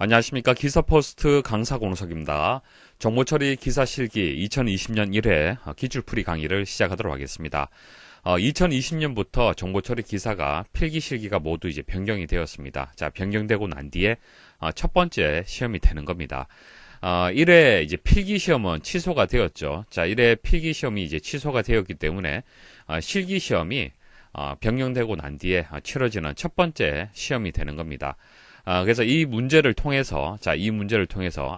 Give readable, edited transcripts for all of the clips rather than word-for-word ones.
안녕하십니까. 기사포스트 강사공석입니다. 정보처리 기사실기 2020년 1회 기출풀이 강의를 시작하도록 하겠습니다. 2020년부터 정보처리 기사가 필기실기가 모두 이제 변경이 되었습니다. 자, 변경되고 난 뒤에 첫 번째 시험이 되는 겁니다. 1회 이제 필기시험은 취소가 되었죠. 자, 1회 필기시험이 이제 취소가 되었기 때문에 실기시험이 변경되고 난 뒤에 치러지는 첫 번째 시험이 되는 겁니다. 그래서 이 문제를 통해서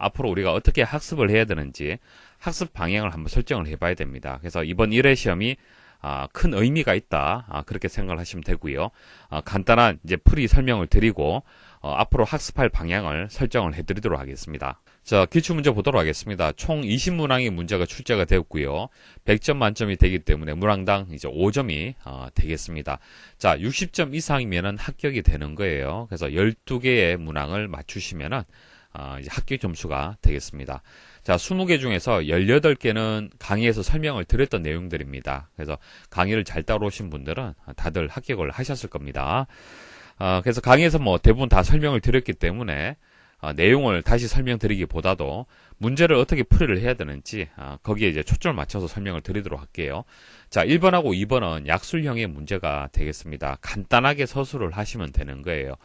앞으로 우리가 어떻게 학습을 해야 되는지 학습 방향을 한번 설정을 해봐야 됩니다. 그래서 이번 1회 시험이 큰 의미가 있다. 그렇게 생각을 하시면 되고요. 간단한 이제 풀이 설명을 드리고 앞으로 학습할 방향을 설정을 해드리도록 하겠습니다. 자, 기출문제 보도록 하겠습니다. 총 20문항의 문제가 출제가 되었고요. 100점 만점이 되기 때문에 문항당 이제 5점이 되겠습니다. 자, 60점 이상이면은 합격이 되는 거예요. 그래서 12개의 문항을 맞추시면은 이제 합격 점수가 되겠습니다. 자, 20개 중에서 18개는 강의에서 설명을 드렸던 내용들입니다. 그래서 강의를 잘 따라오신 분들은 다들 합격을 하셨을 겁니다. 그래서 강의에서 뭐 대부분 다 설명을 드렸기 때문에 내용을 다시 설명드리기보다도 문제를 어떻게 풀이를 해야 되는지 거기에 이제 초점을 맞춰서 설명을 드리도록 할게요. 자, 1번하고 2번은 약술형의 문제가 되겠습니다. 간단하게 서술을 하시면 되는 거예요.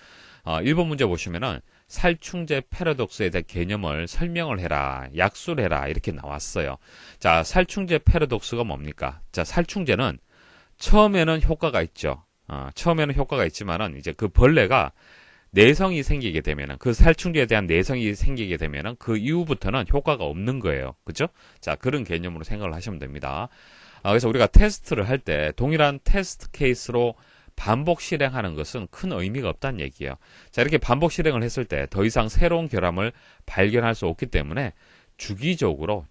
1번 문제 보시면은 살충제 패러독스에 대한 개념을 설명을 해라, 약술해라 이렇게 나왔어요. 자, 살충제 패러독스가 뭡니까? 자, 살충제는 처음에는 효과가 있죠. 처음에는 효과가 있지만은 이제 그 벌레가 내성이 생기게 되면은, 그 살충제에 대한 내성이 생기게 되면은 그 이후부터는 효과가 없는 거예요. 그죠? 자, 그런 개념으로 생각을 하시면 됩니다. 그래서 우리가 테스트를 할 때 동일한 테스트 케이스로 반복 실행하는 것은 큰 의미가 없다는 얘기예요. 자, 이렇게 반복 실행을 했을 때 더 이상 새로운 결함을 발견할 수 없기 때문에 주기적으로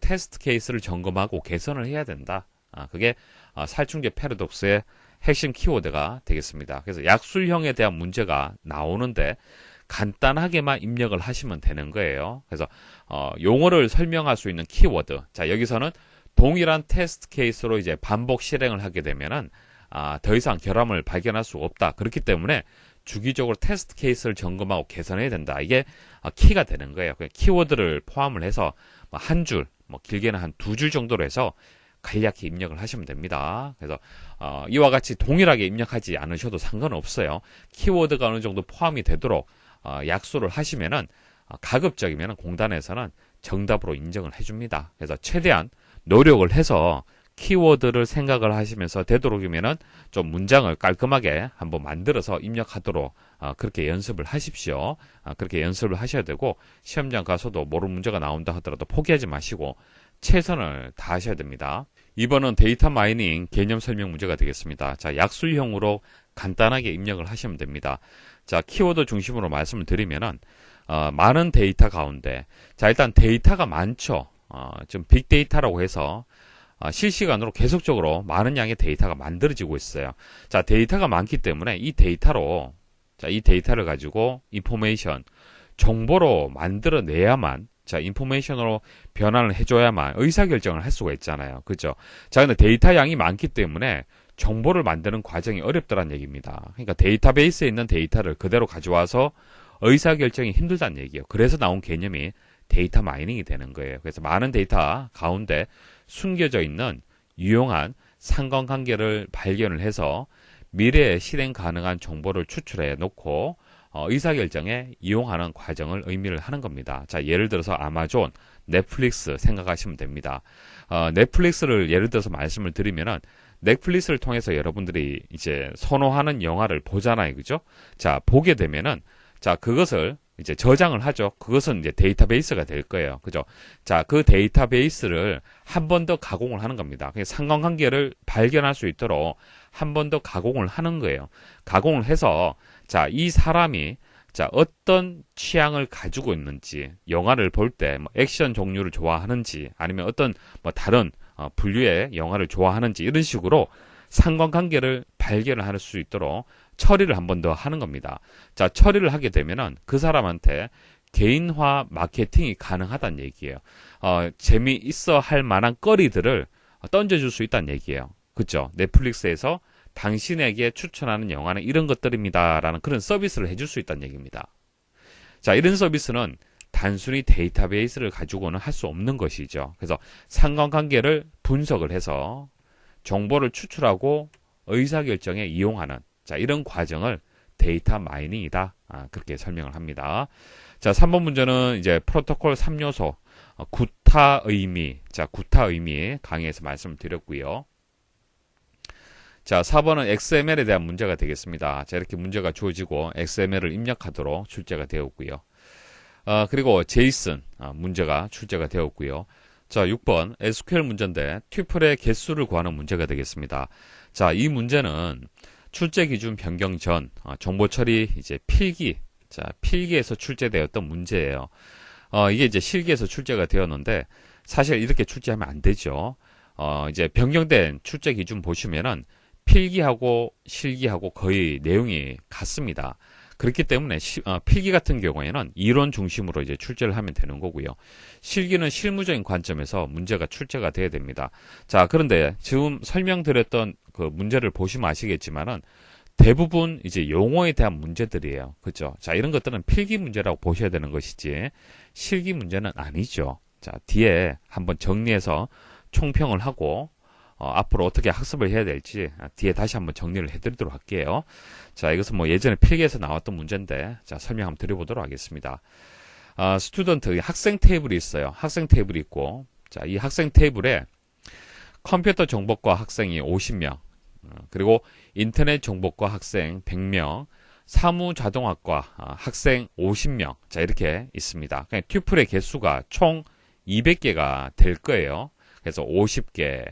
테스트 케이스를 점검하고 개선을 해야 된다. 그게 살충제 패러독스의 핵심 키워드가 되겠습니다. 그래서 약술형에 대한 문제가 나오는데 간단하게만 입력을 하시면 되는 거예요. 그래서 용어를 설명할 수 있는 키워드. 자, 여기서는 동일한 테스트 케이스로 이제 반복 실행을 하게 되면은 더 이상 결함을 발견할 수 없다. 그렇기 때문에 주기적으로 테스트 케이스를 점검하고 개선해야 된다. 이게 키가 되는 거예요. 키워드를 포함을 해서 한 줄, 길게는 한 2줄 정도로 해서 간략히 입력을 하시면 됩니다. 그래서 이와 같이 동일하게 입력하지 않으셔도 상관없어요. 키워드가 어느 정도 포함이 되도록 약수를 하시면은 가급적이면 공단에서는 정답으로 인정을 해줍니다. 그래서 최대한 노력을 해서 키워드를 생각을 하시면서 되도록이면은 좀 문장을 깔끔하게 한번 만들어서 입력하도록 그렇게 연습을 하십시오. 그렇게 연습을 하셔야 되고 시험장 가서도 모르는 문제가 나온다 하더라도 포기하지 마시고 최선을 다하셔야 됩니다. 2번은 데이터 마이닝 개념 설명 문제가 되겠습니다. 자, 약술형으로 간단하게 입력을 하시면 됩니다. 자, 키워드 중심으로 말씀을 드리면은 많은 데이터 가운데, 자, 일단 데이터가 많죠. 지금 빅데이터라고 해서 실시간으로 계속적으로 많은 양의 데이터가 만들어지고 있어요. 자, 데이터가 많기 때문에 이 데이터를 가지고 인포메이션, 정보로 만들어내야만, 자, 인포메이션으로 변환을 해줘야만 의사결정을 할 수가 있잖아요. 그죠? 자, 근데 데이터 양이 많기 때문에 정보를 만드는 과정이 어렵다는 얘기입니다. 그러니까 데이터베이스에 있는 데이터를 그대로 가져와서 의사결정이 힘들다는 얘기예요. 그래서 나온 개념이 데이터 마이닝이 되는 거예요. 그래서 많은 데이터 가운데 숨겨져 있는 유용한 상관관계를 발견을 해서 미래에 실행 가능한 정보를 추출해 놓고 의사결정에 이용하는 과정을 의미를 하는 겁니다. 자, 예를 들어서 아마존, 넷플릭스 생각하시면 됩니다. 넷플릭스를 예를 들어서 말씀을 드리면은 넷플릭스를 통해서 여러분들이 이제 선호하는 영화를 보잖아요. 그죠? 자, 보게 되면은 자, 그것을 이제 저장을 하죠. 그것은 이제 데이터베이스가 될 거예요. 그죠? 자, 그 데이터베이스를 한 번 더 가공을 하는 겁니다. 상관관계를 발견할 수 있도록 한 번 더 가공을 하는 거예요. 가공을 해서 자, 이 사람이 자, 어떤 취향을 가지고 있는지, 영화를 볼 때 액션 종류를 좋아하는지, 아니면 어떤 다른 분류의 영화를 좋아하는지 이런 식으로 상관관계를 발견을 할 수 있도록 처리를 한 번 더 하는 겁니다. 자, 처리를 하게 되면은 그 사람한테 개인화 마케팅이 가능하다는 얘기예요. 재미있어 할 만한 거리들을 던져줄 수 있다는 얘기예요. 그죠? 넷플릭스에서 당신에게 추천하는 영화는 이런 것들입니다. 라는 그런 서비스를 해줄 수 있다는 얘기입니다. 자, 이런 서비스는 단순히 데이터베이스를 가지고는 할 수 없는 것이죠. 그래서 상관관계를 분석을 해서 정보를 추출하고 의사결정에 이용하는, 자, 이런 과정을 데이터 마이닝이다. 그렇게 설명을 합니다. 자, 3번 문제는 이제 프로토콜 3요소, 구타 의미, 자, 구타 의미 강의에서 말씀을 드렸고요. 자, 4번은 XML에 대한 문제가 되겠습니다. 자, 이렇게 문제가 주어지고 XML을 입력하도록 출제가 되었고요. 그리고 제이슨 문제가 출제가 되었고요. 자, 6번 SQL 문제인데 튜플의 개수를 구하는 문제가 되겠습니다. 자, 이 문제는 출제 기준 변경 전 정보 처리 이제 필기, 자, 필기에서 출제되었던 문제예요. 이게 이제 실기에서 출제가 되었는데 사실 이렇게 출제하면 안 되죠. 이제 변경된 출제 기준 보시면은 필기하고 실기하고 거의 내용이 같습니다. 그렇기 때문에 필기 같은 경우에는 이론 중심으로 이제 출제를 하면 되는 거고요. 실기는 실무적인 관점에서 문제가 출제가 돼야 됩니다. 자, 그런데 지금 설명드렸던 그 문제를 보시면 아시겠지만은 대부분 이제 용어에 대한 문제들이에요. 그죠? 자, 이런 것들은 필기 문제라고 보셔야 되는 것이지 실기 문제는 아니죠. 자, 뒤에 한번 정리해서 총평을 하고 앞으로 어떻게 학습을 해야 될지 뒤에 다시 한번 정리를 해드리도록 할게요. 자, 이것은 뭐 예전에 필기에서 나왔던 문제인데, 자, 설명 한번 드려보도록 하겠습니다. 스튜던트, 학생 테이블이 있어요. 학생 테이블이 있고, 자, 이 학생 테이블에 컴퓨터 정보과 학생이 50명, 그리고 인터넷 정보과 학생 100명, 사무자동학과 학생 50명, 자, 이렇게 있습니다. 그냥 튜플의 개수가 총 200개가 될 거예요. 그래서 50개,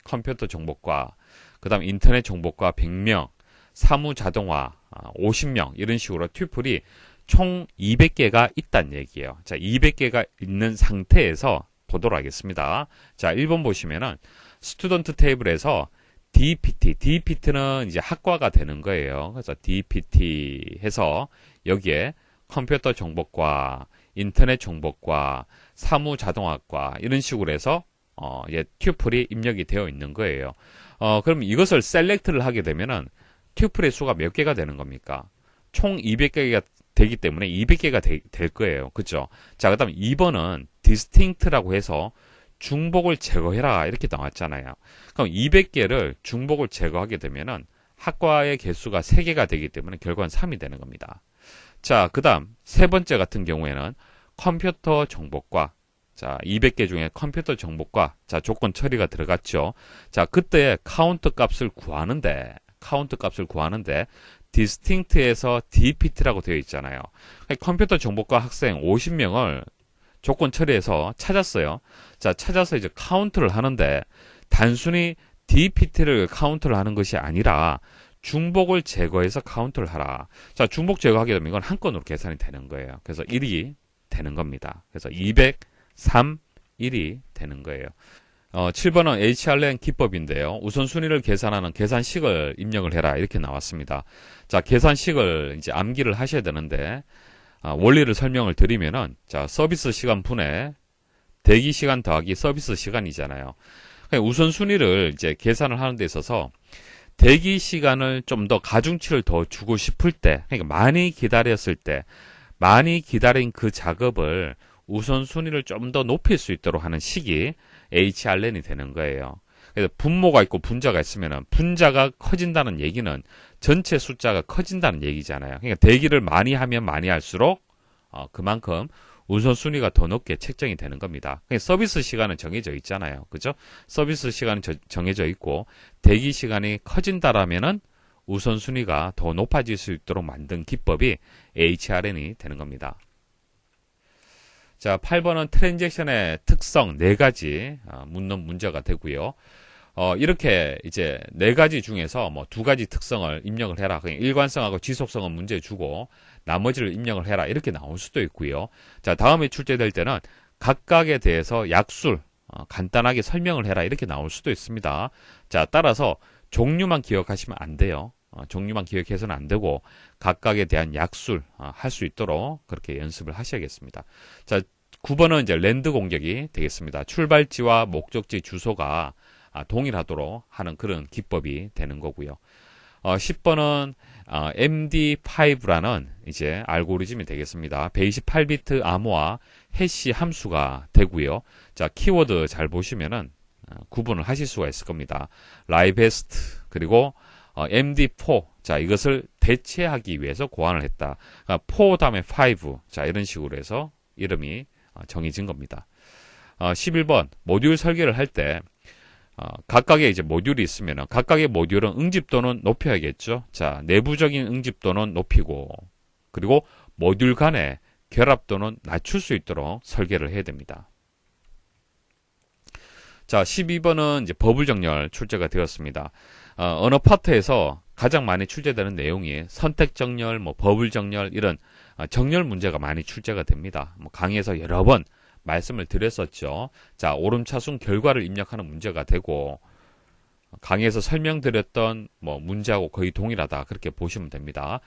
컴퓨터 정보과, 그 다음 인터넷 정보과 100명, 사무자동화 50명, 이런 식으로 튜플이 총 200개가 있다는 얘기예요. 자, 200개가 있는 상태에서 보도록 하겠습니다. 자, 1번 보시면은 스튜던트 테이블에서 DPT는 이제 학과가 되는 거예요. 그래서 DPT 해서 여기에 컴퓨터 정보과, 인터넷 정보과, 사무자동학과 이런 식으로 해서 튜플이 입력이 되어 있는 거예요. 그럼 이것을 셀렉트를 하게 되면은 튜플의 수가 몇 개가 되는 겁니까? 총 200개가 되기 때문에 200개가 될 거예요. 그죠? 자, 그 다음 2번은 distinct라고 해서 중복을 제거해라 이렇게 나왔잖아요. 그럼 200개를 중복을 제거하게 되면은 학과의 개수가 3개가 되기 때문에 결과는 3이 되는 겁니다. 자, 그 다음 세 번째 같은 경우에는 컴퓨터 정보과, 자, 200개 중에 컴퓨터 정보과, 자, 조건 처리가 들어갔죠. 자, 그때 카운트 값을 구하는데 distinct에서 dpt라고 되어 있잖아요. 컴퓨터 정보과 학생 50명을 조건 처리해서 찾았어요. 자, 찾아서 이제 카운트를 하는데 단순히 dpt를 카운트를 하는 것이 아니라 중복을 제거해서 카운트를 하라. 자, 중복 제거하게 되면 이건 한 건으로 계산이 되는 거예요. 그래서 1이 되는 겁니다. 그래서 203, 1이 되는 거예요. 7번은 HRN 기법인데요. 우선순위를 계산하는 계산식을 입력을 해라 이렇게 나왔습니다. 자, 계산식을 이제 암기를 하셔야 되는데 원리를 설명을 드리면은, 자, 서비스 시간 분의 대기 시간 더하기 서비스 시간이잖아요. 그러니까 우선순위를 이제 계산을 하는 데 있어서 대기 시간을 좀 더 가중치를 더 주고 싶을 때, 그러니까 많이 기다렸을 때, 많이 기다린 그 작업을 우선순위를 좀 더 높일 수 있도록 하는 식이 HRN이 되는 거예요. 그래서 분모가 있고 분자가 있으면 분자가 커진다는 얘기는 전체 숫자가 커진다는 얘기잖아요. 그러니까 대기를 많이 하면 많이 할수록 그만큼 우선순위가 더 높게 책정이 되는 겁니다. 그러니까 서비스 시간은 정해져 있잖아요. 그죠? 서비스 시간은 정해져 있고 대기 시간이 커진다라면은 우선순위가 더 높아질 수 있도록 만든 기법이 HRN이 되는 겁니다. 자, 8번은 트랜잭션의 특성 4가지 묻는 문제가 되고요. 이렇게 이제 4가지 중에서 뭐 2가지 특성을 입력을 해라. 그냥 일관성하고 지속성은 문제 주고 나머지를 입력을 해라. 이렇게 나올 수도 있고요. 자, 다음에 출제될 때는 각각에 대해서 약술 간단하게 설명을 해라. 이렇게 나올 수도 있습니다. 자, 따라서 종류만 기억하시면 안 돼요. 종류만 기억해서는 안 되고 각각에 대한 약술 할 수 있도록 그렇게 연습을 하셔야겠습니다. 자, 9번은 이제 랜드 공격이 되겠습니다. 출발지와 목적지 주소가 동일하도록 하는 그런 기법이 되는 거고요. 10번은 MD5라는 이제 알고리즘이 되겠습니다. 128비트 암호화 해시 함수가 되고요. 자, 키워드 잘 보시면은 구분을 하실 수가 있을 겁니다. 라이베스트 그리고 MD4 자, 이것을 대체하기 위해서 고안을 했다. 그러니까 4 다음에 5 자, 이런 식으로 해서 이름이 정해진 겁니다. 11번 모듈 설계를 할 때 각각의 이제 모듈이 있으면 각각의 모듈은 응집도는 높여야겠죠. 자, 내부적인 응집도는 높이고 그리고 모듈 간의 결합도는 낮출 수 있도록 설계를 해야 됩니다. 자, 12번은 이제 버블 정렬 출제가 되었습니다. 언어 파트에서 가장 많이 출제되는 내용이 선택 정렬, 버블 정렬 이런 정렬 문제가 많이 출제가 됩니다. 강의에서 여러 번 말씀을 드렸었죠. 자, 오름차순 결과를 입력하는 문제가 되고 강의에서 설명드렸던 문제하고 거의 동일하다 그렇게 보시면 됩니다.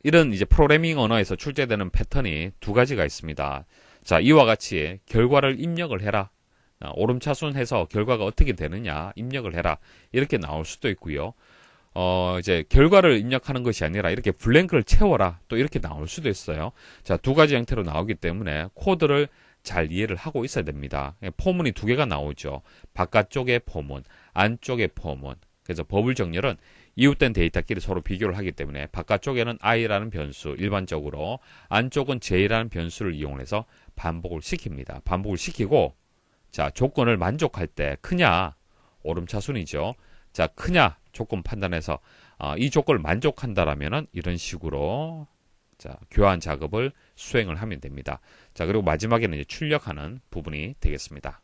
이런 이제 프로그래밍 언어에서 출제되는 패턴이 두 가지가 있습니다. 자, 이와 같이 결과를 입력을 해라. 오름차순해서 결과가 어떻게 되느냐 입력을 해라. 이렇게 나올 수도 있고요. 이제 결과를 입력하는 것이 아니라 이렇게 블랭크를 채워라. 또 이렇게 나올 수도 있어요. 자, 두 가지 형태로 나오기 때문에 코드를 잘 이해를 하고 있어야 됩니다. 포문이 두 개가 나오죠. 바깥쪽의 포문, 안쪽의 포문. 그래서 버블 정렬은 이웃된 데이터끼리 서로 비교를 하기 때문에 바깥쪽에는 i라는 변수, 일반적으로 안쪽은 j라는 변수를 이용해서 반복을 시킵니다. 반복을 시키고 자, 조건을 만족할 때 크냐, 오름차순이죠. 자, 크냐 조건 판단해서 이 조건을 만족한다라면은 이런 식으로 자, 교환 작업을 수행을 하면 됩니다. 자, 그리고 마지막에는 이제 출력하는 부분이 되겠습니다.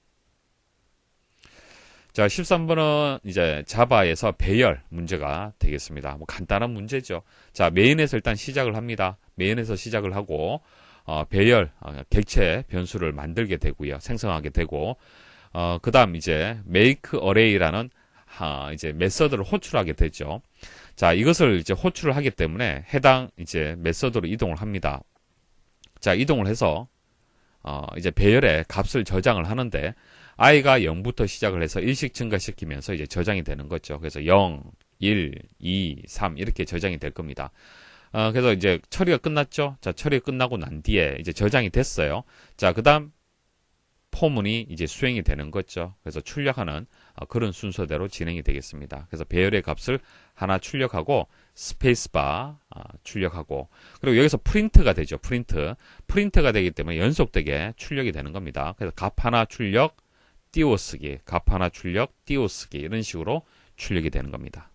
자, 13번은 이제 자바에서 배열 문제가 되겠습니다. 간단한 문제죠. 자, 메인에서 일단 시작을 합니다. 메인에서 시작을 하고 배열, 객체 변수를 만들게 되고요. 생성하게 되고 그 다음 이제 make array라는 이제 메서드를 호출하게 되죠. 자, 이것을 이제 호출을 하기 때문에 해당 이제 메서드로 이동을 합니다. 자, 이동을 해서 이제 배열의 값을 저장을 하는데 i가 0부터 시작을 해서 1씩 증가시키면서 이제 저장이 되는 거죠. 그래서 0, 1, 2, 3 이렇게 저장이 될 겁니다. 그래서 이제 처리가 끝났죠. 자, 처리가 끝나고 난 뒤에 이제 저장이 됐어요. 자, 그 다음 포문이 이제 수행이 되는 거죠. 그래서 출력하는 그런 순서대로 진행이 되겠습니다. 그래서 배열의 값을 하나 출력하고 스페이스바 출력하고 그리고 여기서 프린트가 되죠. 프린트가 되기 때문에 연속되게 출력이 되는 겁니다. 그래서 값 하나 출력 띄워쓰기, 값 하나 출력 띄워쓰기 이런 식으로 출력이 되는 겁니다.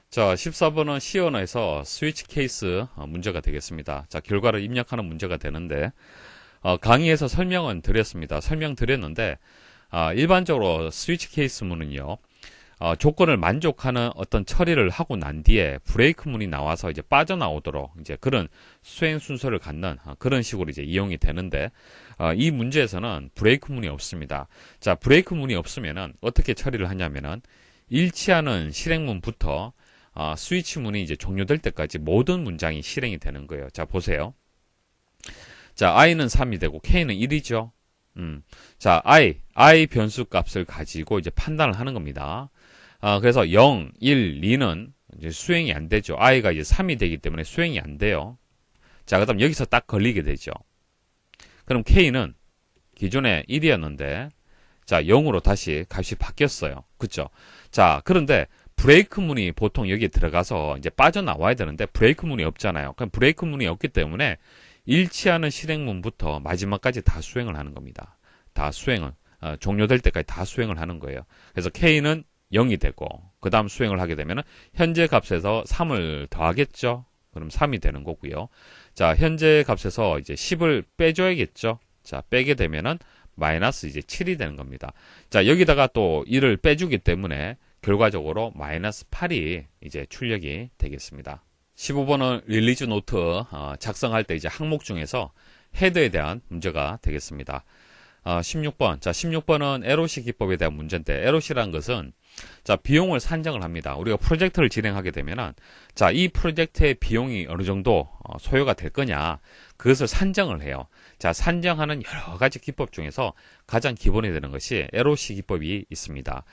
자, 14번은 C 언어에서 스위치 케이스 문제가 되겠습니다. 자, 결과를 입력하는 문제가 되는데 강의에서 설명은 드렸습니다. 설명드렸는데 일반적으로 스위치 케이스 문은요. 조건을 만족하는 어떤 처리를 하고 난 뒤에 브레이크 문이 나와서 이제 빠져나오도록 이제 그런 수행 순서를 갖는 그런 식으로 이제 이용이 되는데 이 문제에서는 브레이크 문이 없습니다. 자, 브레이크 문이 없으면은 어떻게 처리를 하냐면은 일치하는 실행문부터 스위치 문이 이제 종료될 때까지 모든 문장이 실행이 되는 거예요. 자, 보세요. 자, i는 3이 되고 k는 1이죠. 자, i 변수 값을 가지고 이제 판단을 하는 겁니다. 그래서 0, 1, 2는 이제 수행이 안 되죠. i가 이제 3이 되기 때문에 수행이 안 돼요. 자, 그다음 여기서 딱 걸리게 되죠. 그럼 k는 기존에 1이었는데 자, 0으로 다시 값이 바뀌었어요. 그쵸? 자, 그런데 브레이크 문이 보통 여기에 들어가서 이제 빠져나와야 되는데 브레이크 문이 없잖아요. 그럼 브레이크 문이 없기 때문에 일치하는 실행문부터 마지막까지 다 수행을 하는 겁니다. 다 수행을 종료될 때까지 다 수행을 하는 거예요. 그래서 K는 0이 되고 그 다음 수행을 하게 되면 현재 값에서 3을 더하겠죠. 그럼 3이 되는 거고요. 자, 현재 값에서 이제 10을 빼줘야겠죠. 자, 빼게 되면은 마이너스 이제 7이 되는 겁니다. 자, 여기다가 또 1을 빼주기 때문에 결과적으로 마이너스 8이 이제 출력이 되겠습니다. 15번은 릴리즈 노트 작성할 때 이제 항목 중에서 헤드에 대한 문제가 되겠습니다. 16번. 자, 16번은 LOC 기법에 대한 문제인데 LOC라는 것은 자, 비용을 산정을 합니다. 우리가 프로젝트를 진행하게 되면은 자, 이 프로젝트의 비용이 어느 정도 소요가 될 거냐 그것을 산정을 해요. 자, 산정하는 여러 가지 기법 중에서 가장 기본이 되는 것이 LOC 기법이 있습니다.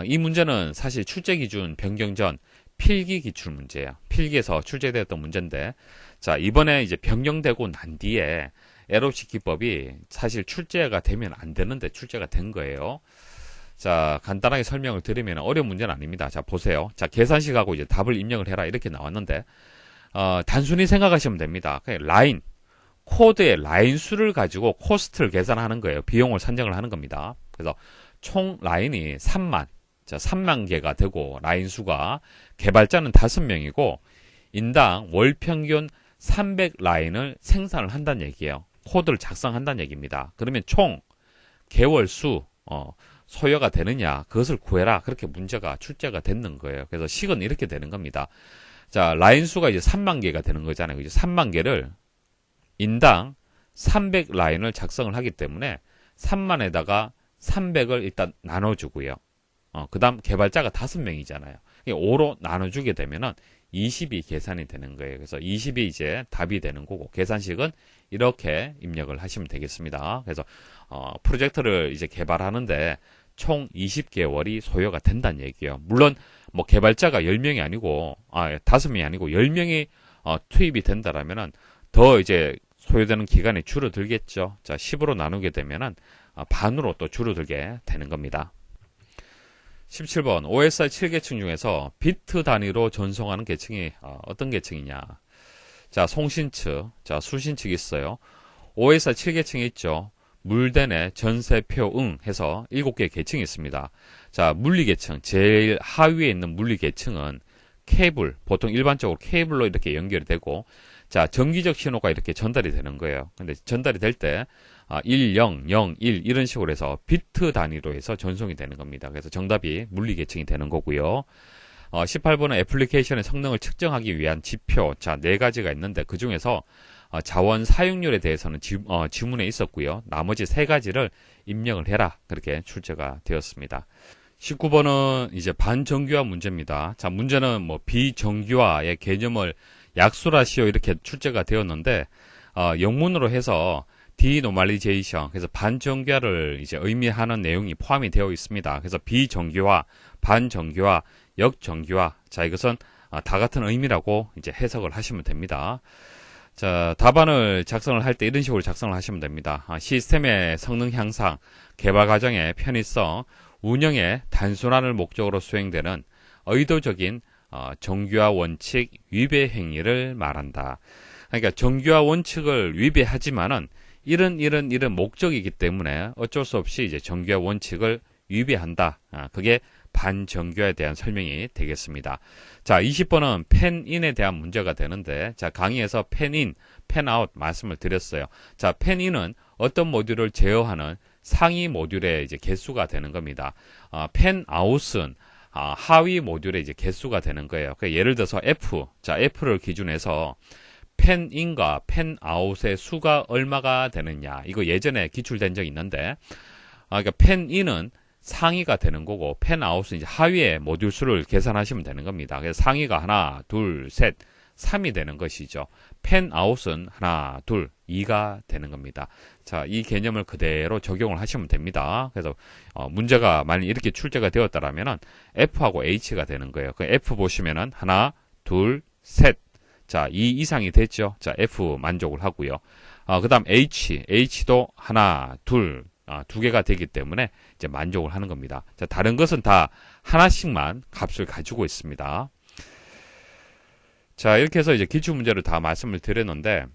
이 문제는 사실 출제 기준 변경 전 필기 기출 문제예요. 필기에서 출제되었던 문제인데, 자, 이번에 이제 변경되고 난 뒤에 LOC 기법이 사실 출제가 되면 안 되는데 출제가 된 거예요. 자, 간단하게 설명을 드리면 어려운 문제는 아닙니다. 자, 보세요. 자, 계산식하고 이제 답을 입력을 해라. 이렇게 나왔는데, 단순히 생각하시면 됩니다. 그냥 라인, 코드의 라인 수를 가지고 코스트를 계산하는 거예요. 비용을 산정을 하는 겁니다. 그래서 총 라인이 3만, 자, 3만 개가 되고, 라인 수가, 개발자는 5명이고, 인당 월 평균 300 라인을 생산을 한다는 얘기예요. 코드를 작성한다는 얘기입니다. 그러면 총 개월 수, 소요가 되느냐, 그것을 구해라. 그렇게 문제가 출제가 됐는 거예요. 그래서 식은 이렇게 되는 겁니다. 자, 라인 수가 이제 3만 개가 되는 거잖아요. 이제 3만 개를 인당 300 라인을 작성을 하기 때문에 3만에다가 300을 일단 나눠주고요. 그 다음 개발자가 5명이잖아요. 5로 나눠주게 되면은 20이 계산이 되는 거예요. 그래서 20이 이제 답이 되는 거고, 계산식은 이렇게 입력을 하시면 되겠습니다. 그래서, 프로젝트를 이제 개발하는데 총 20개월이 소요가 된다는 얘기예요. 물론, 뭐 개발자가 10명이 아니고, 5명이 아니고 10명이 투입이 된다라면은 더 이제 소요되는 기간이 줄어들겠죠. 자, 10으로 나누게 되면은 반으로 또 줄어들게 되는 겁니다. 17번 OSI 7계층 중에서 비트 단위로 전송하는 계층이 어떤 계층이냐. 자, 송신 측, 자, 수신 측이 있어요. OSI 7계층이 있죠. 물대내 전세표 해서 7개의 계층이 있습니다. 자, 물리 계층, 제일 하위에 있는 물리 계층은 케이블, 보통 일반적으로 케이블로 이렇게 연결이 되고, 자, 전기적 신호가 이렇게 전달이 되는 거예요. 근데 전달이 될 때 1, 0, 0, 1 이런 식으로 해서 비트 단위로 해서 전송이 되는 겁니다. 그래서 정답이 물리 계층이 되는 거고요. 18번은 애플리케이션의 성능을 측정하기 위한 지표, 자, 4가지가 있는데 그 중에서 자원 사용률에 대해서는 지문에 있었고요. 나머지 3가지를 입력을 해라. 그렇게 출제가 되었습니다. 19번은 이제 반정규화 문제입니다. 자, 문제는 뭐 비정규화의 개념을 약술하시오 이렇게 출제가 되었는데, 영문으로 해서 디노멀리제이션, 그래서 반정규화를 이제 의미하는 내용이 포함이 되어 있습니다. 그래서 비정규화, 반정규화, 역정규화, 자, 이것은 다 같은 의미라고 이제 해석을 하시면 됩니다. 자, 답안을 작성을 할 때 이런 식으로 작성을 하시면 됩니다. 시스템의 성능 향상, 개발 과정의 편의성, 운영의 단순화를 목적으로 수행되는 의도적인 정규화 원칙 위배 행위를 말한다. 그러니까 정규화 원칙을 위배하지만은 이런 목적이기 때문에 어쩔 수 없이 이제 정규화 원칙을 위배한다. 그게 반정규화에 대한 설명이 되겠습니다. 자, 20번은 펜인에 대한 문제가 되는데, 자, 강의에서 펜인, 펜아웃 말씀을 드렸어요. 자, 펜인은 어떤 모듈을 제어하는 상위 모듈의 이제 개수가 되는 겁니다. 펜아웃은 하위 모듈의 이제 개수가 되는 거예요. 그러니까 예를 들어서 F, 자, F를 기준해서 펜인과 펜아웃의 수가 얼마가 되느냐. 이거 예전에 기출된 적이 있는데, 그러니까 펜인은 상위가 되는 거고, 펜아웃은 이제 하위의 모듈 수를 계산하시면 되는 겁니다. 그래서 상위가 하나, 둘, 셋, 3이 되는 것이죠. 펜아웃은 하나, 둘, 2가 되는 겁니다. 자, 이 개념을 그대로 적용을 하시면 됩니다. 그래서 문제가 만약 이렇게 출제가 되었다라면은 F하고 H가 되는 거예요. 그 F 보시면은 하나, 둘, 셋. 자, 2 이상이 됐죠. 자, F 만족을 하고요. 그 다음 H도 하나, 둘, 2개가 되기 때문에 이제 만족을 하는 겁니다. 자, 다른 것은 다 하나씩만 값을 가지고 있습니다. 자, 이렇게 해서 이제 기출문제를 다 말씀을 드렸는데,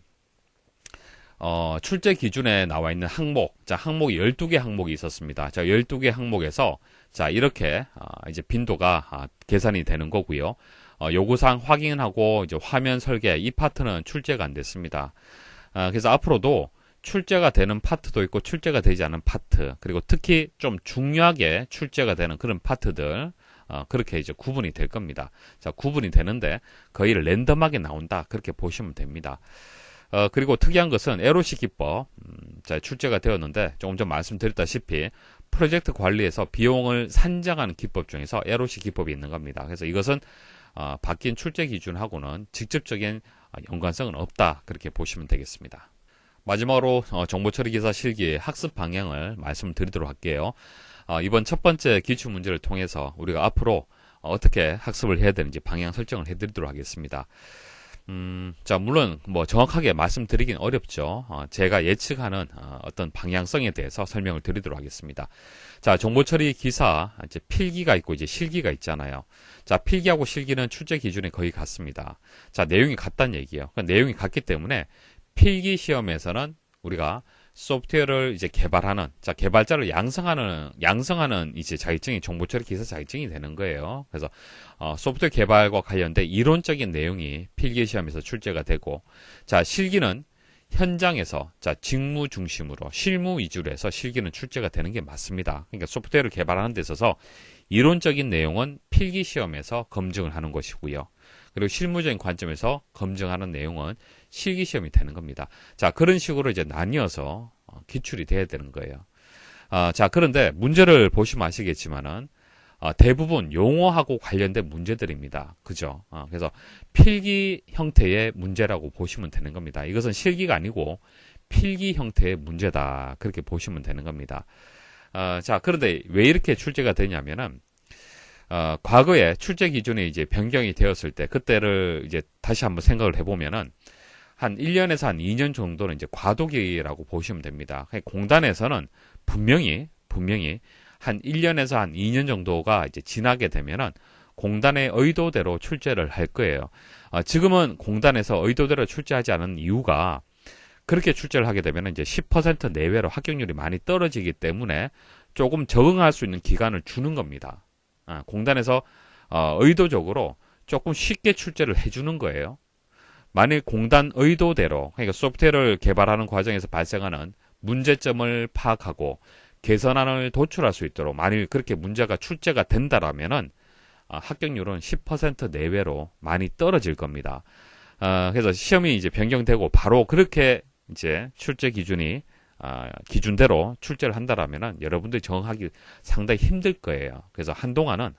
출제 기준에 나와 있는 항목, 자, 항목이 12개 항목이 있었습니다. 자, 12개 항목에서, 자, 이렇게, 이제 빈도가, 계산이 되는 거고요. 요구사항 확인하고, 이제 화면 설계, 이 파트는 출제가 안 됐습니다. 그래서 앞으로도 출제가 되는 파트도 있고, 출제가 되지 않은 파트, 그리고 특히 좀 중요하게 출제가 되는 그런 파트들, 그렇게 이제 구분이 될 겁니다. 자, 구분이 되는데, 거의 랜덤하게 나온다. 그렇게 보시면 됩니다. 그리고 특이한 것은 LOC 기법, 자, 출제가 되었는데, 조금 전 말씀드렸다시피, 프로젝트 관리에서 비용을 산정하는 기법 중에서 LOC 기법이 있는 겁니다. 그래서 이것은, 바뀐 출제 기준하고는 직접적인 연관성은 없다. 그렇게 보시면 되겠습니다. 마지막으로, 정보처리 기사 실기 학습 방향을 말씀드리도록 할게요. 이번 첫 번째 기출문제를 통해서 우리가 앞으로 어떻게 학습을 해야 되는지 방향 설정을 해드리도록 하겠습니다. 자, 물론 뭐 정확하게 말씀드리긴 어렵죠. 제가 예측하는 어떤 방향성에 대해서 설명을 드리도록 하겠습니다. 자, 정보처리 기사 이제 필기가 있고 이제 실기가 있잖아요. 자, 필기하고 실기는 출제 기준이 거의 같습니다. 자, 내용이 같다는 얘기예요. 그러니까 내용이 같기 때문에 필기 시험에서는 우리가 소프트웨어를 이제 개발하는, 자, 개발자를 양성하는 이제 자격증이 정보처리 기사 자격증이 되는 거예요. 그래서, 소프트웨어 개발과 관련된 이론적인 내용이 필기 시험에서 출제가 되고, 자, 실기는 현장에서, 자, 직무 중심으로, 실무 위주로 해서 실기는 출제가 되는 게 맞습니다. 그러니까 소프트웨어를 개발하는 데 있어서 이론적인 내용은 필기 시험에서 검증을 하는 것이고요. 그리고 실무적인 관점에서 검증하는 내용은 실기 시험이 되는 겁니다. 자, 그런 식으로 이제 나뉘어서 기출이 돼야 되는 거예요. 자, 그런데 문제를 보시면 아시겠지만은 대부분 용어하고 관련된 문제들입니다. 그죠? 그래서 필기 형태의 문제라고 보시면 되는 겁니다. 이것은 실기가 아니고 필기 형태의 문제다. 그렇게 보시면 되는 겁니다. 자, 그런데 왜 이렇게 출제가 되냐면은 과거에 출제 기준이 이제 변경이 되었을 때 그때를 이제 다시 한번 생각을 해보면은 한 1년에서 한 2년 정도는 이제 과도기라고 보시면 됩니다. 공단에서는 분명히 한 1년에서 한 2년 정도가 이제 지나게 되면은 공단의 의도대로 출제를 할 거예요. 지금은 공단에서 의도대로 출제하지 않은 이유가 그렇게 출제를 하게 되면 이제 10% 내외로 합격률이 많이 떨어지기 때문에 조금 적응할 수 있는 기간을 주는 겁니다. 공단에서 의도적으로 조금 쉽게 출제를 해주는 거예요. 만일 공단 의도대로, 그러니까 소프트웨어를 개발하는 과정에서 발생하는 문제점을 파악하고 개선안을 도출할 수 있도록 만일 그렇게 문제가 출제가 된다라면은 합격률은 10% 내외로 많이 떨어질 겁니다. 그래서 시험이 이제 변경되고 바로 그렇게 이제 출제 기준이 기준대로 출제를 한다라면은 여러분들이 적응하기 상당히 힘들 거예요. 그래서 한동안은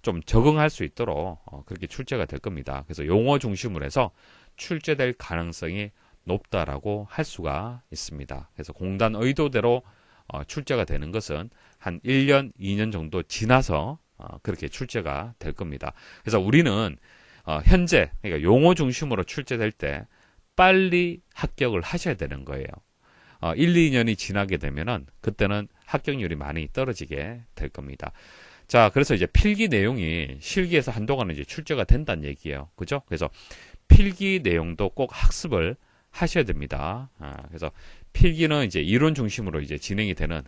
좀 적응할 수 있도록 그렇게 출제가 될 겁니다. 그래서 용어 중심으로 해서 출제될 가능성이 높다라고 할 수가 있습니다. 그래서 공단 의도대로 출제가 되는 것은 한 1년, 2년 정도 지나서 그렇게 출제가 될 겁니다. 그래서 우리는 현재 그러니까 용어 중심으로 출제될 때 빨리 합격을 하셔야 되는 거예요. 1, 2년이 지나게 되면은 그때는 합격률이 많이 떨어지게 될 겁니다. 자, 그래서 이제 필기 내용이 실기에서 한동안은 이제 출제가 된다는 얘기예요. 그죠? 그래서 필기 내용도 꼭 학습을 하셔야 됩니다. 그래서 필기는 이제 이론 중심으로 이제 진행이 되는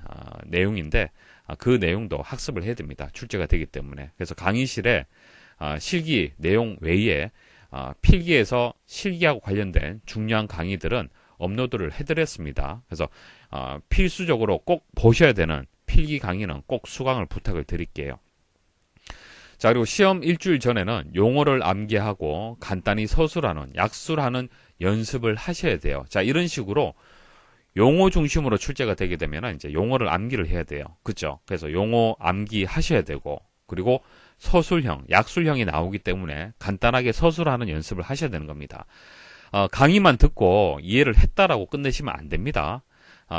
내용인데 그 내용도 학습을 해야 됩니다. 출제가 되기 때문에. 그래서 강의실에 실기 내용 외에 필기에서 실기하고 관련된 중요한 강의들은 업로드를 해드렸습니다. 그래서 필수적으로 꼭 보셔야 되는 필기 강의는 꼭 수강을 부탁을 드릴게요. 자, 그리고 시험 일주일 전에는 용어를 암기하고 간단히 서술하는, 약술하는 연습을 하셔야 돼요. 자, 이런 식으로 용어 중심으로 출제가 되게 되면 이제 용어를 암기를 해야 돼요. 그죠? 그래서 용어 암기 하셔야 되고, 그리고 서술형, 약술형이 나오기 때문에 간단하게 서술하는 연습을 하셔야 되는 겁니다. 강의만 듣고 이해를 했다라고 끝내시면 안 됩니다.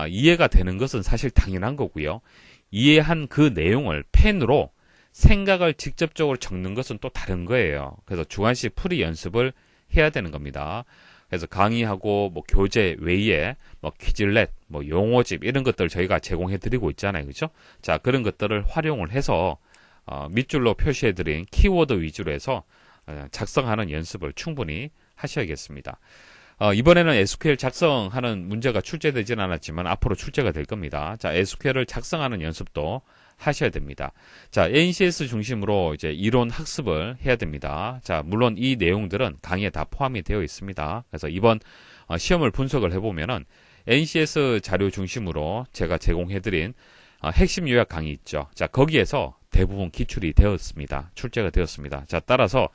이해가 되는 것은 사실 당연한 거고요. 이해한 그 내용을 펜으로 생각을 직접적으로 적는 것은 또 다른 거예요. 그래서 주관식 풀이 연습을 해야 되는 겁니다. 그래서 강의하고 뭐 교재 외에 뭐 퀴즐렛, 뭐 용어집 이런 것들 저희가 제공해 드리고 있잖아요. 그죠? 자, 그런 것들을 활용을 해서 밑줄로 표시해 드린 키워드 위주로 해서 작성하는 연습을 충분히 하셔야겠습니다. 이번에는 SQL 작성하는 문제가 출제되지는 않았지만 앞으로 출제가 될 겁니다. 자, SQL을 작성하는 연습도 하셔야 됩니다. 자, NCS 중심으로 이제 이론 학습을 해야 됩니다. 자, 물론 이 내용들은 강의에 다 포함이 되어 있습니다. 그래서 이번 시험을 분석을 해보면은 NCS 자료 중심으로 제가 제공해드린 핵심 요약 강의 있죠. 자, 거기에서 대부분 기출이 되었습니다. 출제가 되었습니다. 자, 따라서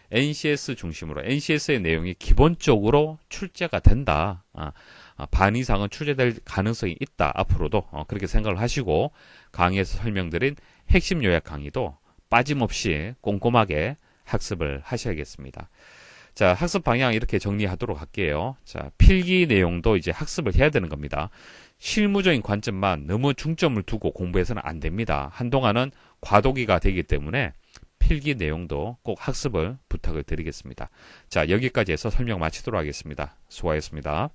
NCS 중심으로 NCS의 내용이 기본적으로 출제가 된다. 반 이상은 출제될 가능성이 있다. 앞으로도 그렇게 생각을 하시고 강의에서 설명드린 핵심 요약 강의도 빠짐없이 꼼꼼하게 학습을 하셔야겠습니다. 자, 학습 방향 이렇게 정리하도록 할게요. 자, 필기 내용도 이제 학습을 해야 되는 겁니다. 실무적인 관점만 너무 중점을 두고 공부해서는 안 됩니다. 한동안은 과도기가 되기 때문에 필기 내용도 꼭 학습을 부탁을 드리겠습니다. 자, 여기까지 해서 설명 마치도록 하겠습니다. 수고하셨습니다.